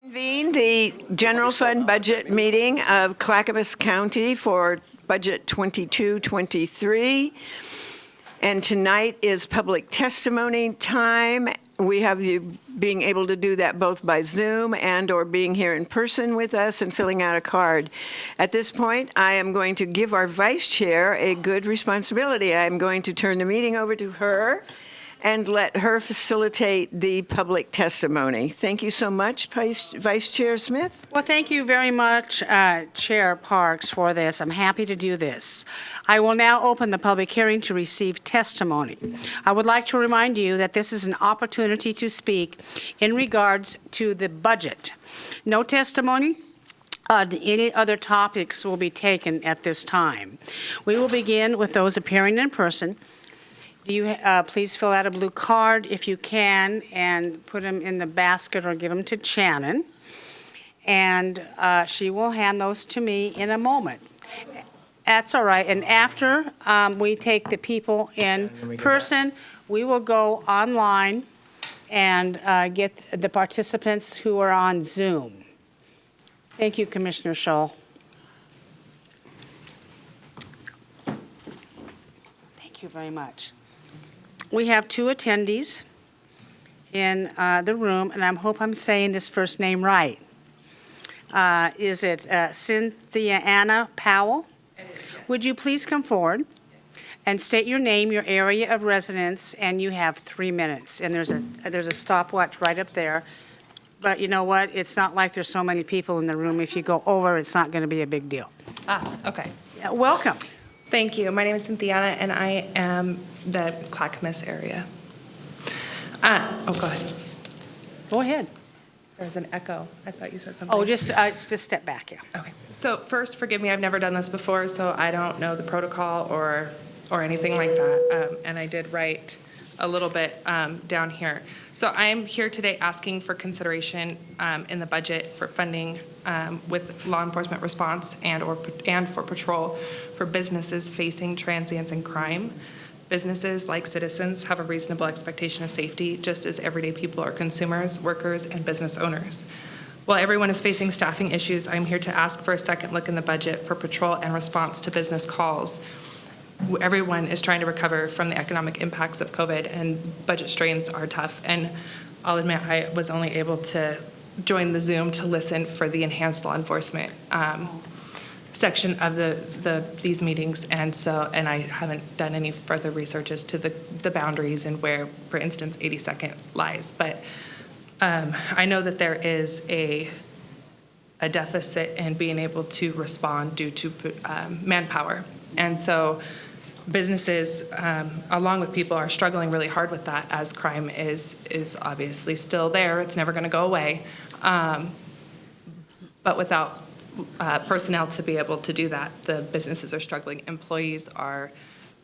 Convene the general fund budget meeting of Clackamas County for budget 22-23. And tonight is public testimony time. We have you being able to do that both by Zoom and or being here in person with us and filling out a card. At this point, I am going to give our vice chair a good responsibility. I'm going to turn the meeting over to her and let her facilitate the public testimony. Thank you so much, Vice Chair Smith. Well, thank you very much, Chair Parks, for this. I'm happy to do this. I will now open the public hearing to receive testimony. I would like to remind you that this is an opportunity to speak in regards to the budget. No testimony on any other topics will be taken at this time. We will begin with those appearing in person. You please fill out a blue card if you can and put them in the basket or give them to Shannon. And she will hand those to me in a moment. That's all right. And after we take the people in person, we will go online and get the participants who are on Zoom. Thank you, Commissioner Scholl. Thank you very much. We have two attendees in the room, and I hope I'm saying this first name right. Is it Cynthia Anna Powell? Would you please come forward and state your name, your area of residence, and you have 3 minutes. And there's a stopwatch right up there. But you know what? It's not like there's so many people in the room. If you go over, it's not going to be a big deal. Okay. Welcome. Thank you. My name is Cynthia, and I am the Clackamas area. Go ahead. Go ahead. There's an echo. I thought you said something. Oh, just step back, yeah. Okay. So first, forgive me. I've never done this before, so I don't know the protocol or anything like that. And I did write a little bit down here. So I am here today asking for consideration in the budget for funding with law enforcement response and for patrol for businesses facing transients and crime. Businesses, like citizens, have a reasonable expectation of safety, just as everyday people are consumers, workers, and business owners. While everyone is facing staffing issues, I'm here to ask for a second look in the budget for patrol and response to business calls. Everyone is trying to recover from the economic impacts of COVID, and budget strains are tough. And I'll admit I was only able to join the Zoom to listen for the enhanced law enforcement section of these meetings, and I haven't done any further research as to the boundaries and where, for instance, 82nd lies. But I know that there is a deficit in being able to respond due to manpower, and so businesses, along with people, are struggling really hard with that, as crime is obviously still there. It's never going to go away, but without personnel to be able to do that, the businesses are struggling. Employees are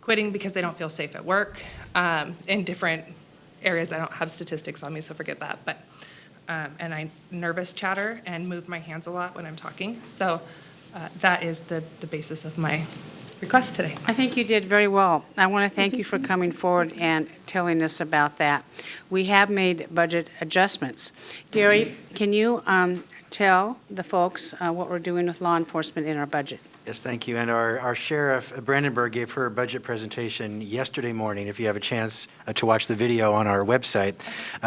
quitting because they don't feel safe at work in different areas. I don't have statistics on me, so forget that. But and I nervous chatter and move my hands a lot when I'm talking. So that is the basis of my request today. I think you did very well. I want to thank you for coming forward and telling us about that. We have made budget adjustments. Gary, can you tell the folks what we're doing with law enforcement in our budget? Yes, thank you. And our Sheriff Brandenburg gave her budget presentation yesterday morning, if you have a chance to watch the video on our website.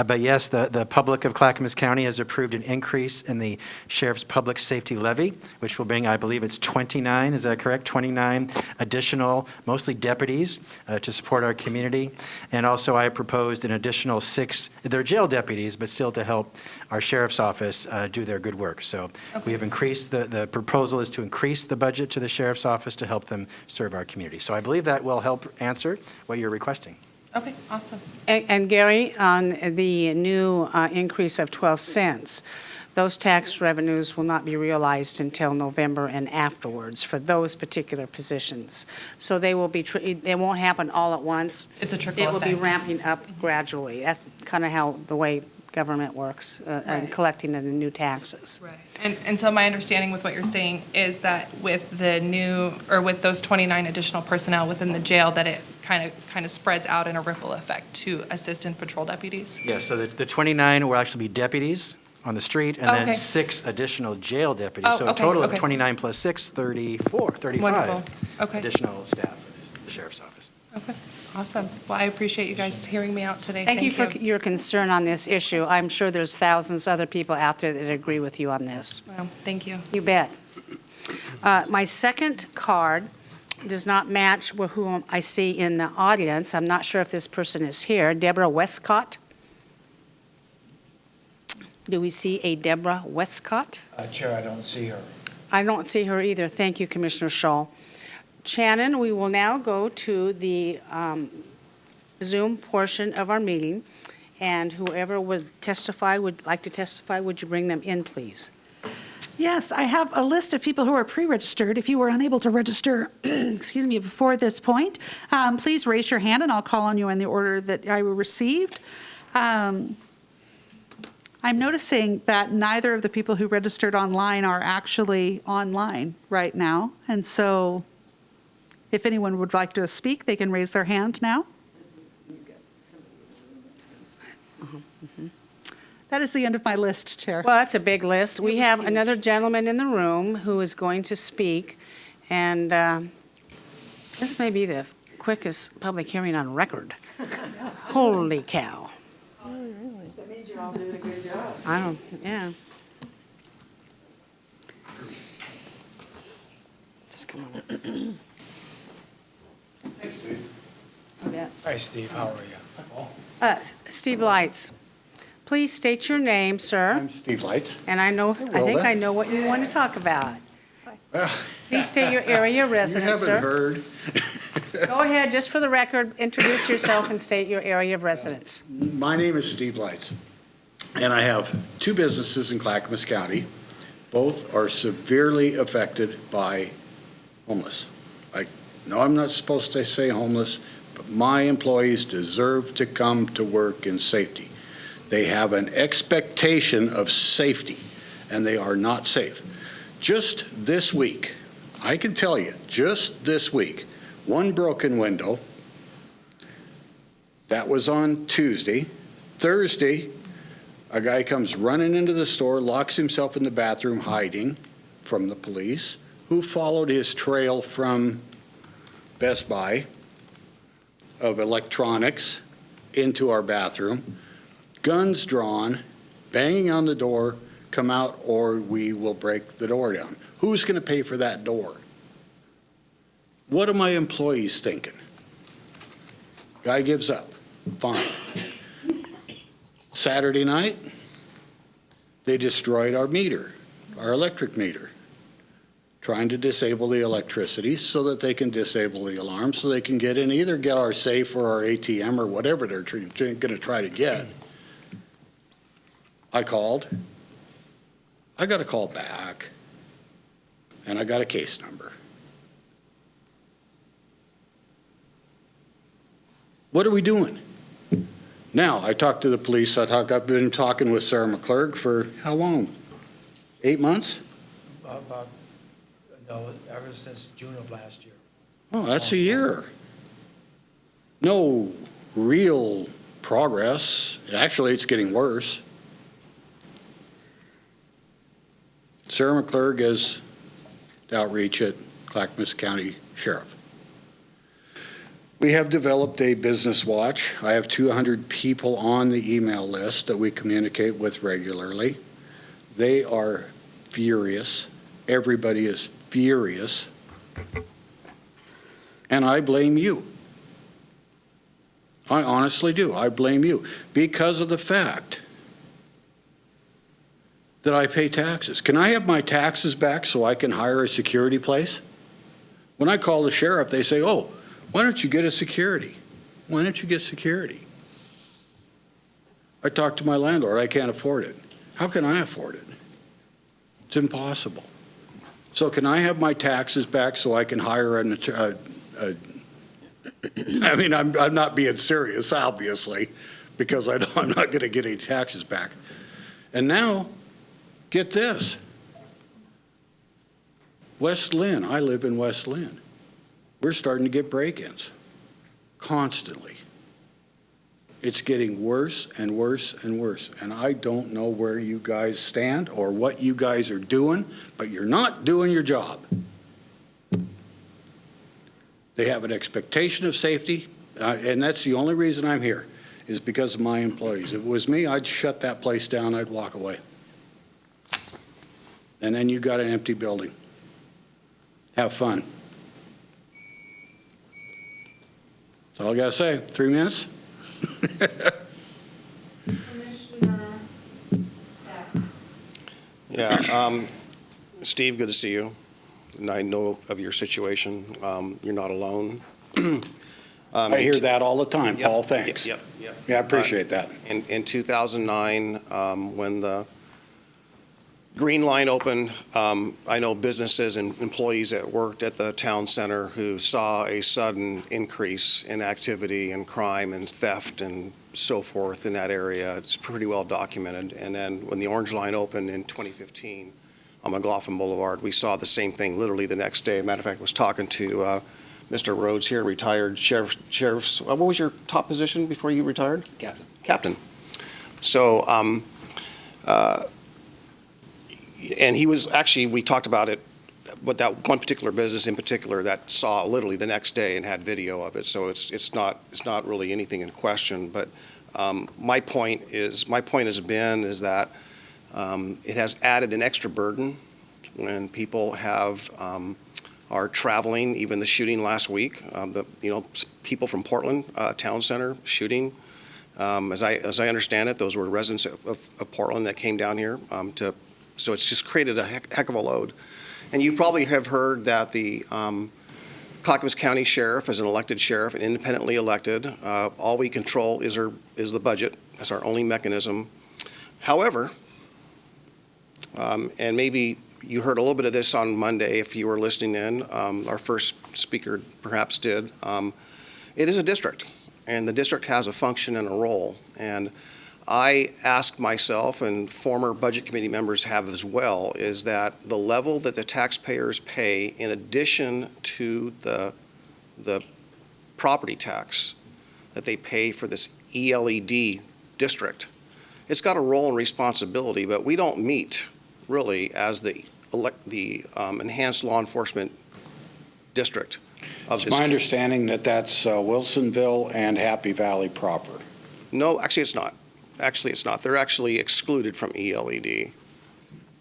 But yes, the public of Clackamas County has approved an increase in the Sheriff's Public Safety Levy, which will bring, I believe it's 29, is that correct? 29 additional, mostly deputies, to support our community. And also I proposed an additional 6, they're jail deputies, but still to help our Sheriff's Office do their good work. So we have increased, the proposal is to increase the budget to the Sheriff's Office to help them serve our community. So I believe that will help answer what you're requesting. Okay, awesome. And Gary, on the new increase of 12 cents, those tax revenues will not be realized until November and afterwards for those particular positions. So they will be, they won't happen all at once. It's a trickle effect. It will be ramping up gradually. That's kind of how the way government works and collecting the new taxes. Right. And so my understanding with what you're saying is that with the new, or with those 29 additional personnel within the jail, that it kind of spreads out in a ripple effect to assistant patrol deputies? Yeah, so the 29 will actually be deputies on the street, and Okay. then 6 additional jail deputies. Oh, So a okay, total of okay. 29 plus 6, 34, 35 Wonderful. Okay. additional staff at the sheriff's office. Okay, awesome. Well, I appreciate you guys hearing me out today. Thank you for your concern on this issue. I'm sure there's thousands of other people out there that agree with you on this. Well, thank you. You bet. My second card does not match with whom I see in the audience. I'm not sure if this person is here. Deborah Westcott. Do we see a Deborah Westcott? Chair, I don't see her. I don't see her either. Thank you, Commissioner Shull. Shannon, we will now go to the Zoom portion of our meeting, and whoever would like to testify, would you bring them in, please? Yes, I have a list of people who are pre-registered. If you were unable to register, excuse me, before this point, please raise your hand and I'll call on you in the order that I received. I'm noticing that neither of the people who registered online are actually online right now. And so if anyone would like to speak, they can raise their hand now. That is the end of my list, Chair. Well, that's a big list. We have another gentleman in the room who is going to speak, and this may be the quickest public hearing on record. Holy cow. That means you're all doing a good job. I don't, yeah. Just come on up. Hey, Steve. Yeah. Hi, Steve. How are you? Steve Lights, please state your name, sir. I'm Steve Lights. And I think I know what you want to talk about. Please state your area of You residence, haven't sir. heard. Go ahead, just for the record, introduce yourself and state your area of residence. My name is Steve Lights, and I have 2 businesses in Clackamas County. Both are severely affected by homeless. I know I'm not supposed to say homeless, but my employees deserve to come to work in safety. They have an expectation of safety, and they are not safe. Just this week, I can tell you, just this week, 1 broken window. That was on Tuesday. Thursday, a guy comes running into the store, locks himself in the bathroom, hiding from the police, who followed his trail from Best Buy of electronics into our bathroom, guns drawn, banging on the door, come out or we will break the door down. Who's going to pay for that door? What are my employees thinking? Guy gives up. Fine. Saturday night, they destroyed our meter, our electric meter, trying to disable the electricity so that they can disable the alarm so they can get in, either get our safe or our ATM or whatever they're going to try to get. I called. I got a call back, and I got a case number. What are we doing? Now, I talked to the police. I've been talking with Sarah McClurg for how long? 8 months? No, ever since June of last year. Oh, that's a year. No real progress. Actually, it's getting worse. Sarah McClurg is outreach at Clackamas County Sheriff. We have developed a business watch. I have 200 people on the email list that we communicate with regularly. They are furious. Everybody is furious. And I blame you. I honestly do. I blame you because of the fact that I pay taxes. Can I have my taxes back so I can hire a security place? When I call the sheriff, they say, oh, why don't you get a security? Why don't you get security? I talked to my landlord. I can't afford it. How can I afford it? It's impossible. So can I have my taxes back so I can hire I mean, I'm not being serious, obviously, because I know I'm not going to get any taxes back. And now, get this. West Lynn, I live in West Lynn. We're starting to get break-ins constantly. It's getting worse and worse and worse. And I don't know where you guys stand or what you guys are doing, but you're not doing your job. They have an expectation of safety, and that's the only reason I'm here, is because of my employees. If it was me, I'd shut that place down, I'd walk away. And then you got an empty building. Have fun. That's all I gotta say. 3 minutes? Commissioner Sacks. Yeah, Steve, good to see you. And I know of your situation. You're not alone. I hear that all the time, Yep, Paul, thanks. Yep. Yeah, I appreciate that. In 2009, when the Green Line opened, I know businesses and employees that worked at the town center who saw a sudden increase in activity and crime and theft and so forth in that area. It's pretty well documented. And then when the Orange Line opened in 2015 on McLaughlin Boulevard, we saw the same thing literally the next day. Matter of fact, I was talking to Mr. Rhodes here, retired sheriff's, what was your top position before you retired? Captain. So, and he was actually, we talked about it, but that one particular business in particular that saw literally the next day and had video of it. So it's not really anything in question. But my point has been is that it has added an extra burden when people are traveling. Even the shooting last week, people from Portland town center shooting. As I understand it, those were residents of Portland that came down here so it's just created a heck of a load. And you probably have heard that the Clackamas County Sheriff is an elected sheriff, and independently elected. All we control is the budget. That's our only mechanism. However, and maybe you heard a little bit of this on Monday if you were listening in, our first speaker perhaps did. It is a district, and the district has a function and a role. And I asked myself, and former budget committee members have as well, is that the level that the taxpayers pay in addition to the property tax that they pay for this ELED district, it's got a role and responsibility, but we don't meet really as the enhanced law enforcement district of this. It's my understanding that that's Wilsonville and Happy Valley proper. No, actually it's not. Actually, it's not. They're actually excluded from ELED.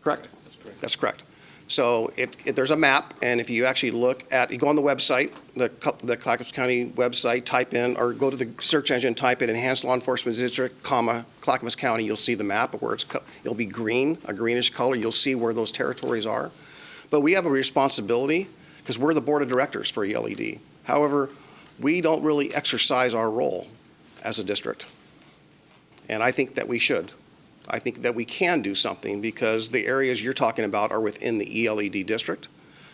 Correct? That's correct. That's correct. So there's a map, and if you actually you go on the website, the Clackamas County website, type in, or go to the search engine, type in Enhanced Law Enforcement District, Clackamas County, you'll see the map of where it'll be green, a greenish color. You'll see where those territories are. But we have a responsibility, because we're the board of directors for ELED. However, we don't really exercise our role as a district. And I think that we should. I think that we can do something because the areas you're talking about are within the ELED district.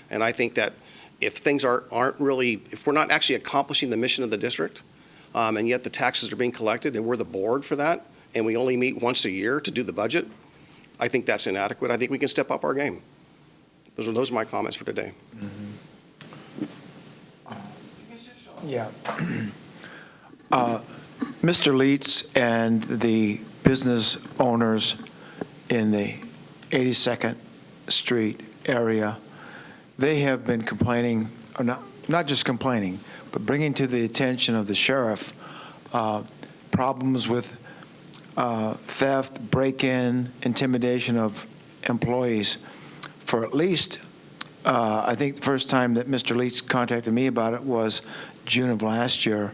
And I think that if things if we're not actually accomplishing the mission of the district, and yet the taxes are being collected and we're the board for that, and we only meet once a year to do the budget, I think that's inadequate. I think we can step up our game. Those are my comments for today. Yeah. Mr. Leitz and the business owners in the 82nd Street area, they have been complaining, or not just complaining, but bringing to the attention of the sheriff problems with theft, break-in, intimidation of employees for at least, I think the first time that Mr. Leitz contacted me about it was June of last year.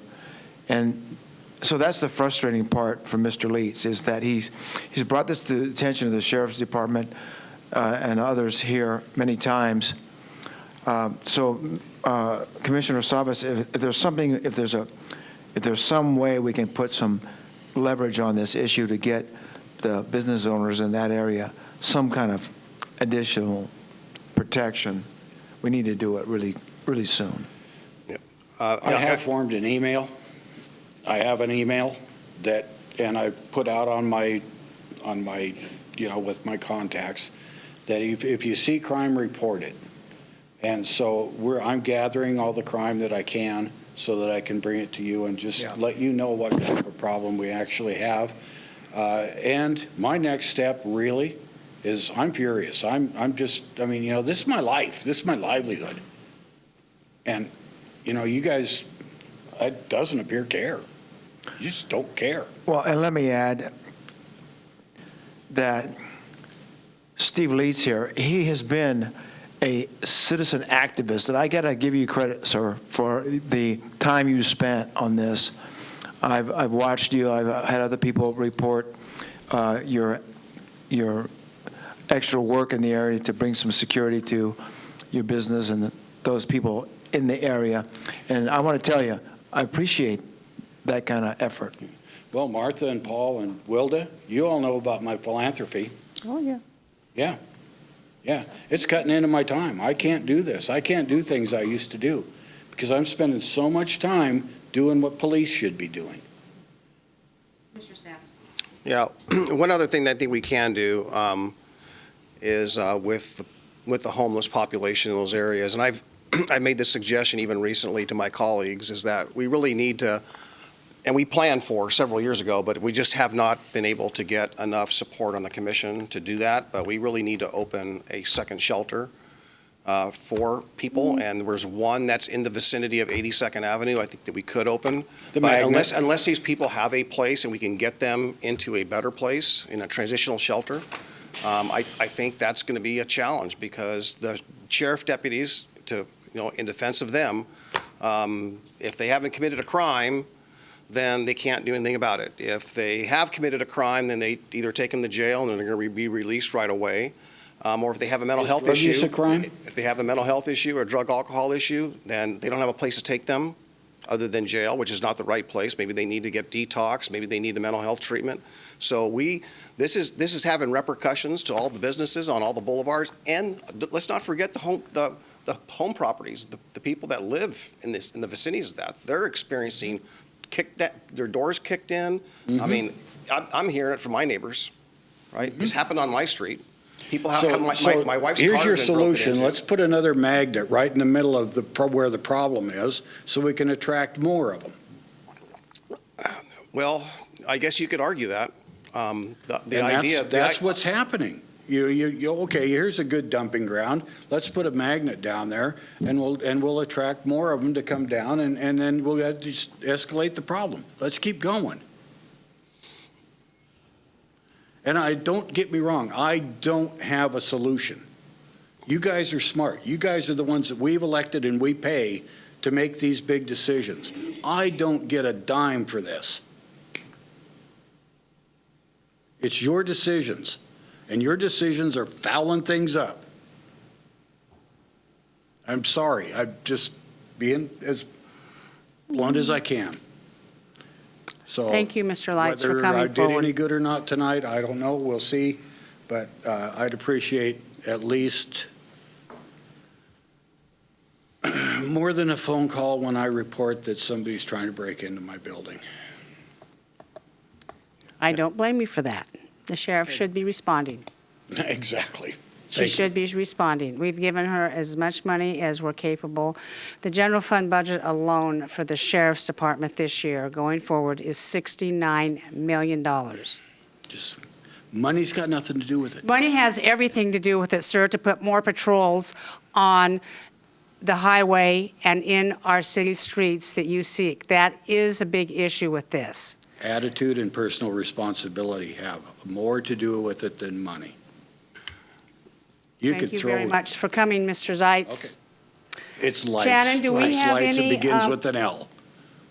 And so that's the frustrating part for Mr. Leitz, is that he's brought this to the attention of the Sheriff's Department and others here many times. So, Commissioner Savas, if there's some way we can put some leverage on this issue to get the business owners in that area some kind of additional protection, we need to do it really, really soon. I have formed an email. I have an email and I put out on my, with my contacts, that if you see crime, report it. And so I'm gathering all the crime that I can so that I can bring it to you and just Yeah. let you know what kind of a problem we actually have. And my next step really is I'm furious. I'm just, I mean, you know, this is my life. This is my livelihood. And, you know, you guys, it doesn't appear care. You just don't care. Well, and let me add that Steve Leeds here, he has been a citizen activist, and I got to give you credit, sir, for the time you spent on this. I've watched you. I've had other people report your extra work in the area to bring some security to your business and those people in the area. And I want to tell you, I appreciate that kind of effort. Well, Martha and Paul and Wilda, you all know about my philanthropy. Oh, yeah. Yeah. Yeah. It's cutting into my time. I can't do this. I can't do things I used to do because I'm spending so much time doing what police should be doing. Mr. Sams. Yeah, one other thing that I think we can do is with the homeless population in those areas, and I made this suggestion even recently to my colleagues, is that we really need to, and we planned for several years ago, but we just have not been able to get enough support on the commission to do that, but we really need to open a second shelter for people, and there's one that's in the vicinity of 82nd Avenue, I think that we could open. The But magnet. unless these people have a place and we can get them into a better place in a transitional shelter, I think that's going to be a challenge because the sheriff deputies, in defense of them, if they haven't committed a crime, then they can't do anything about it. If they have committed a crime, then they either take them to jail and then they're going to be released right away. Or if they have a mental health drug issue. use a crime? If they have a mental health issue or drug alcohol issue, then they don't have a place to take them other than jail, which is not the right place. Maybe they need to get detox. Maybe they need the mental health treatment. So this is having repercussions to all the businesses on all the boulevards. And let's not forget the home properties, the people that live in the vicinities of that. They're experiencing their doors kicked in. Mm-hmm. I mean, I'm hearing it from my neighbors, right? This happened on my street. People have my wife's car here's has your been broken solution. into. Let's put another magnet right in the middle of where the problem is so we can attract more of them. Well, I guess you could argue that. That's what's happening. Okay, here's a good dumping ground. Let's put a magnet down there and we'll attract more of them to come down and then we'll just escalate the problem. Let's keep going. And don't get me wrong, I don't have a solution. You guys are smart. You guys are the ones that we've elected and we pay to make these big decisions. I don't get a dime for this. It's your decisions, and your decisions are fouling things up. I'm sorry. I'm just being as blunt as I can. So Thank you, Mr. Lights, for whether coming I did forward. any good or not tonight, I don't know. We'll see. But I'd appreciate at least more than a phone call when I report that somebody's trying to break into my building. I don't blame you for that. The sheriff should be responding. Exactly. She Thank you. should be responding. We've given her as much money as we're capable. The general fund budget alone for the sheriff's department this year, going forward, is $69 million. Just money's got nothing to do with it. Money has everything to do with it, sir, to put more patrols on the highway and in our city streets that you seek. That is a big issue with this. Attitude and personal responsibility have more to do with it than money. Thank you very much for coming, Mr. Zeitz. It's lights. Shannon, do we Lights, have lights, any, It begins with an L.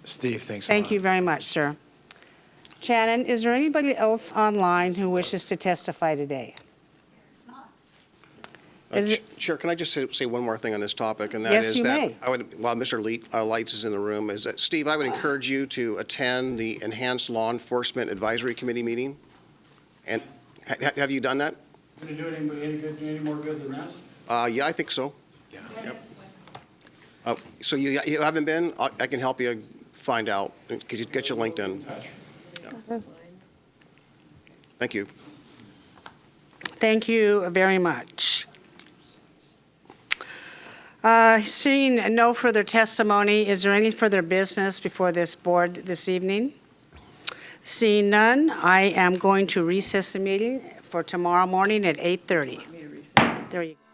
Steve, thanks a lot. Thank you very much, sir. Shannon, is there anybody else online who wishes to testify today? Is it- Chair, can I just say one more thing on this topic? And that Yes, is you that may. while Mr. Lights is in the room, is that, Steve, I would encourage you to attend the Enhanced Law Enforcement Advisory Committee meeting. And have you done that? Going to do any more good than this? Yeah, I think so. Yep. So you haven't been? I can help you find out. Could you get your LinkedIn? Yeah. Thank you. Thank you very much. Seeing no further testimony, is there any further business before this board this evening? Seeing none, I am going to recess the meeting for tomorrow morning at 8:30. There you go.